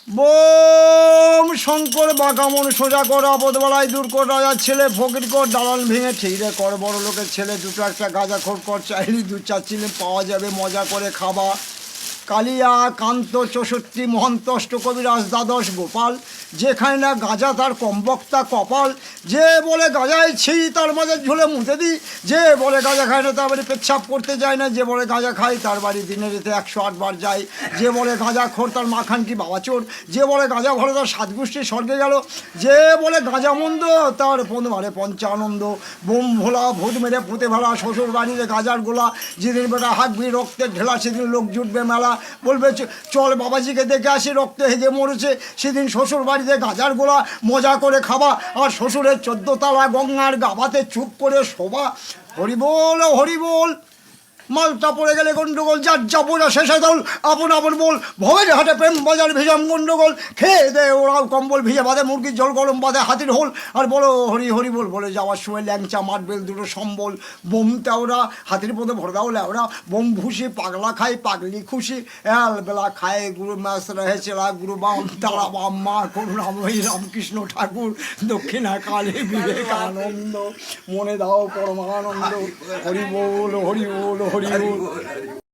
Bomb Shankar বাঁকা মন সোজা কর, আপদবেলায় দূর কর, রাজার ছেলে ফকির কর, দালান ভেঙে ঠিকরে কর, বড় লোকের ছেলে দুটো একটা গাঁজাখোর কর, চাইলে 2-4 চিলে পাওয়া যাবে, মজা করে খাবা। কালিয়া কান্ত 64 মহন্ত অষ্টকবিরাজ দ্বাদশ গোপাল, যেখানে না গাঁজা তার কমবক্তা কপাল, যে বলে গাঁজায় ছি তার মাঝে ঝুলে মুতে দিই, যে বলে গাঁজা খায় না তার বাড়ি পেচ্ছাপ করতে যায় না, যে বলে গাঁজা খায় তার বাড়ি দিনে রেতে 108 বার যায়, যে বলে গাঁজা খোর তার মাখান কি বাবা চোর, যে বলে গাঁজা ভরে তার 7 গোষ্ঠী স্বর্গে গেল, যে বলে গাঁজা মন্দ তার মারে পঞ্চানন্দ। বোম ভোলা ভূত মেরে পুঁতে ভেলা শ্বশুর বাড়িতে গাঁজার গোলা, যেদিন বেটা হাঁকবি রক্তের ঢেলা সেদিন লোক জুটবে মেলা, বলবে চল বাবাজিকে দেখে আসি রক্ত হেগে মরেছে, সেদিন শ্বশুর বাড়িতে গাজার গোলা, মজা করে খাবা আর শ্বশুরের 14 তলা গঙ্গার গাবাতে চুপ করে শোভা। হরি বল হরি বল, মালটা পড়ে গেলে গন্ডগোল, যার যা বোঝা শেষে দল, আপন আপন বল, ভবের হাটে প্রেম বাজার ভিজাম গন্ডগোল, খেয়ে দে ওরাও কম্বল ভিজে বাঁধে মুরগির জল গরম বাঁধে হাতির হোল, আর বলো হরি হরি বল, বলে যাওয়ার সময় ল্যাংচা মাঠবেল দুটো সম্বল, বোম তেওরা হাতির পথে ভরে দাও লেওরা, বোম ভুষি পাগলা খাই পাগলি খুশি, বেলা খায় গুরু মাস রহেছেলা গুরু বাম তারা বাম মা করুণাময়ী রামকৃষ্ণ ঠাকুর, দক্ষিণা কালী বিবেকানন্দ, মনে দাও পরমানন্দ। হরি বল হরি বল হরি বল।